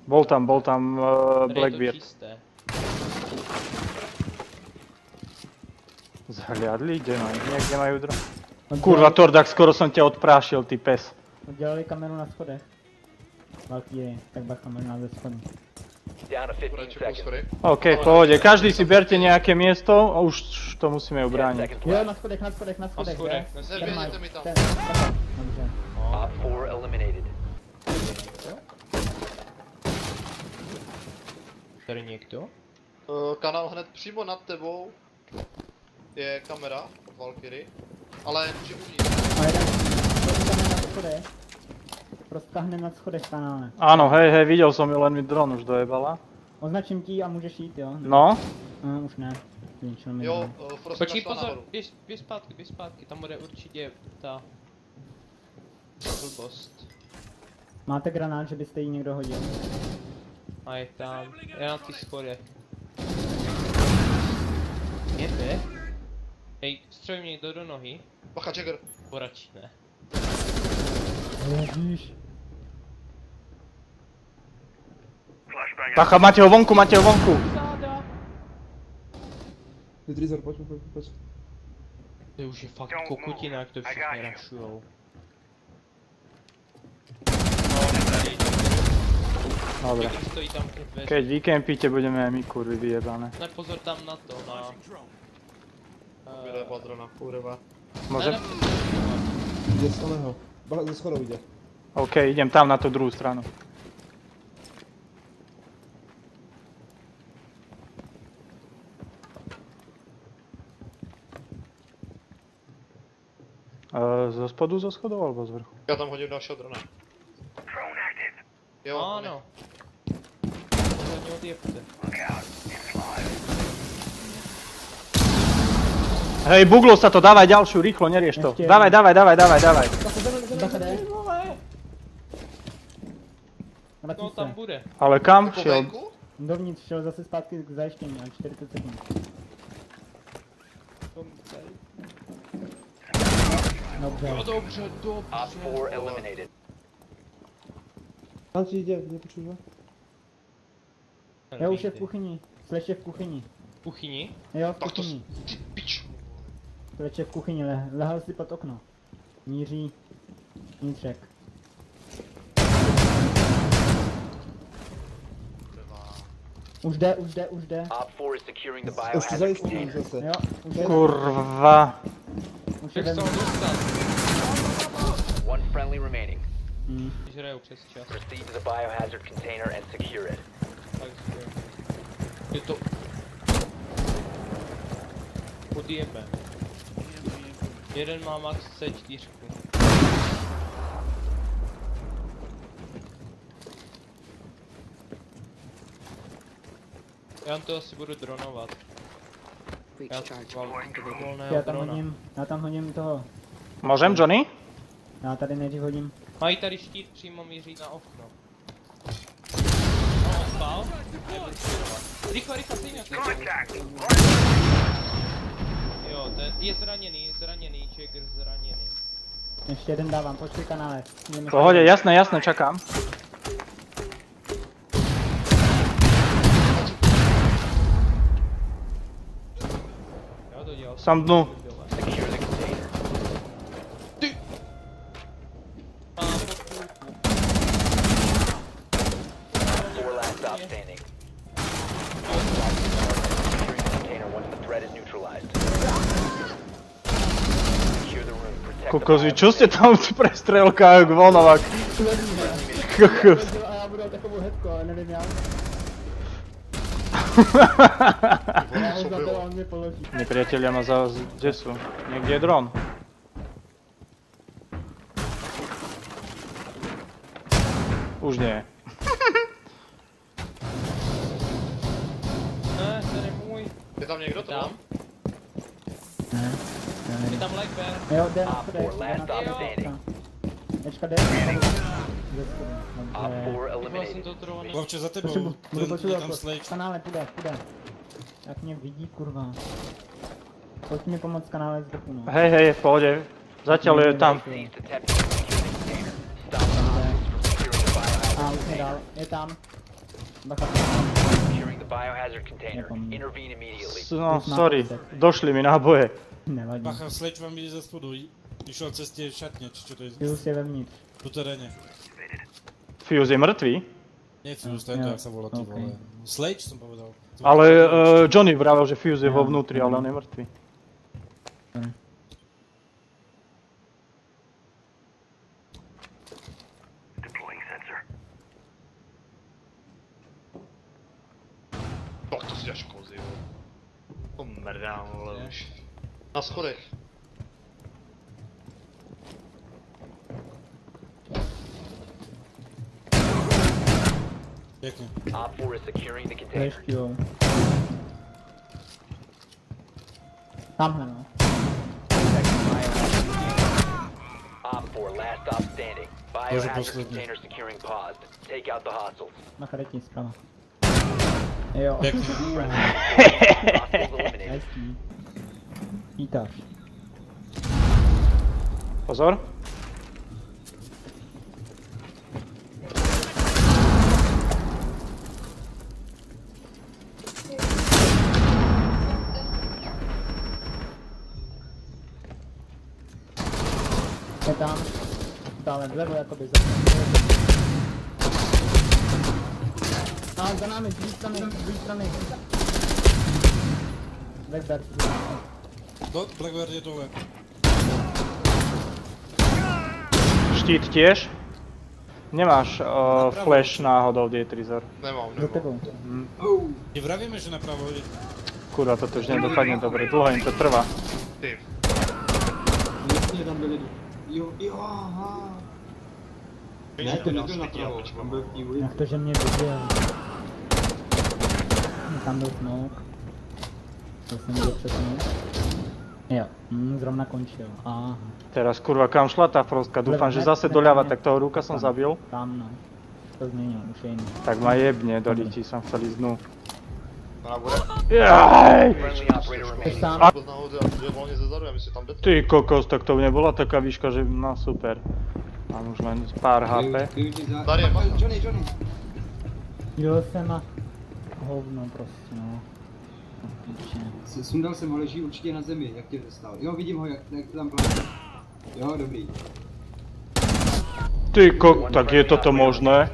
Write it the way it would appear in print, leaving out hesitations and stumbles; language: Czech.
Bol tam Blackbeard. Zhliadli? Kde majú? Niekde majú dron? Kurva, Tordak, skoro som ťa odprášil, ty pes. Dělali kameru na schodech. Valkyrie, tak bacha možná ze schodu. OK, v pohode. Každý si berte nejaké miesto a už to musíme ubrániť. Jo, na schodech. Zaběhněte mi tam. Dobře. Op 4 eliminated. Tady někdo? Kanál hned přímo nad tebou je kamera od Valkyrie, ale přímo ní. A jeden prostkahne na schodech. Prostkahne na schodech kanále. Áno, hej, videl som ju, len mi dron už dojebala. Označím ti a můžeš jít, jo? No, Už ne. Zničil mi Jo, dron. Frost Počkej, našla pozor, nahoru. běž zpátky, tam bude určitě ta... blbost. Máte granát, že byste jí někdo hodil? A je tam, je na ty schodech. Jebe? Hej, střelím někdo do nohy, Bacha, Jagger. poradčí ne. Ježíš. bacha, máte ho vonku. Záda! Detrizor, pojď. To už je fakt kokotina, jak to všichni rašujou. Dobre. Stojí tam před dveře. Keď vykempíte, budeme aj my kurvy vyjebané. Ne, pozor tam na to, na... Vyleba drona, kurva. Môžem? Ne, ne, Jde z oného. Ze schodou jde. OK, idem tam na tú druhú stranu. Zo spodu, zo schodov alebo z vrchu? Já tam hodím dalšího drona. Jo, Áno. Hodně odjebte. Hej, buglo sa to, dávaj ďalšiu, rýchlo, nerieš to. Ešte Dávaj. Bacha jde. Vrací No tam se. bude. Ale kam? Po Šiel. venku? Dovnitř šel zase zpátky k zajištění, a 40 sekund. Dobře. No dobře. Op 4 eliminated. Tam ti jde, nepotřebuje. Jo, už je v kuchyni. Sleč je v kuchyni. V kuchyni? Jo, v Tak to kuchyni. ty pič. Sleč je v kuchyni, lehal si pod okno. Míří vnitřek. Už jde. Op 4 is securing the Už to biohazard zajistím container. zase. Jo, už je. Kurva. Už je Jak se ven. ho dostat? One friendly remaining. Žraju přes čas. Proceed to the biohazard container and secure it. Takže... Je to... Odjebe. Jeden má max C4. Já to asi budu dronovat. Já volného drona. Já tam hodím toho. Môžem, Johnny? Já tady nejdřív hodím. Mají tady štít, přímo míří na okno. No, on spal? Nebudu směrovat. Rychle, stejně. Jo, je zraněný, Jagger zraněný. Ještě jeden dávám, počkej kanále. V pohode, jasné, čakám. Jo, to dělal. Som dnu. Secure the container. Mám podpůrku. 4 last stop standing. Securing the container once the threat is neutralized. Secure the room. Protect the Kokozi, čo biohazard. ste tam v prestrelkách, vonovak? Kokos. A já budu takovou hetku, ale nevím jak. Já ho za to, on mě položí. Nepriatelia ma za... Kde sú? Niekde je dron. Už nie. Ne, to je můj. Je tam někdo to? Tam? Ne, jo. Je tam like bear. Jo, jde na Op schodech, 4 jde na last stop schodech. standing. Ečka jde. Ze schodů, Op dobře. 4 Vypal jsem eliminated. to drone. Hlavče za tebou, Potřebuji, budu ten je potřebovat tam po slejč. kanále, půjde. Jak mě vidí, kurva. Pojď mi pomoct kanále z vrchu, no. Hej, v pohode. Zatiaľ je tam. Cease attempting to secure the container. Stop the hostiles from securing the biohazard A už mi container. dal, je tam. Bacha, Securing the biohazard container. Nepomíň. Intervene immediately. No, sorry. Došli mi náboje. nevadí. Bacha, slejč vám ide ze spodu. Išel cez tie šatne, či čo to je? Fuse je vevnitř. Po teréne. Fuse je mŕtvý. Nie Fuse, to je to, Jo, jak sa volá, ty okej. vole. Slejč som povedal. Ale Johnny vravel, že Fuse je vo vnútri, ale on je mŕtvý. No to si až kozy, vole. To mrdám, vole, už. Na schodech. Pekne. Op 4 is securing the container. Zajišťujou. Tamhle no. Op 4 last stop standing. Biohazard poslední. container securing paused. Take out the hostiles. Bacha, jde ti zprava. Jo. Pekne. Hostiles eliminated. Hezký. Vítáš. Pozor. Je tam. Stále vlevo, jakoby za. A za námi, z druhé strany. Blackbird. Blackbird je dole. Štít tiež. Nemáš flash náhodou, Dietrizor. Nemám, Za nemám. tebou. Ti vravíme, že napravo je. Kurva, toto už nedopadne dobre, dlho im to trvá. Ty. Jasně, tam byli. Jo, aha. Ne, to nebyl napravo, tam byl v té ulici. Jak to, že mě viděl. Tam byl smoke. To jsem viděl přesně. Jo, zrovna končil. Aha. Teraz kurva, kam šla tá frostka? Dúfam, že zase doľava, tak toho Ruka som zabil. Tam no. To změnil, už je jiný. Tak ma jebne, do lití som chcel ísť dnu. Ona bude. Jaj! Friendly operator Jsi remaining. sám? Z náhody a že volně ze zadu, já myslím, tam jde to. Ty kokos, tak to nebola taká výška, že no super. Mám už len pár HP. Tady je bacha. Johnny. Jel jsem a hovno prostě no. Píče. Sundal jsem ho, leží určitě na zemi, jak tě dostal. Jo, vidím ho, jak tam plán. Jo, dobrý. Ty tak je toto možné?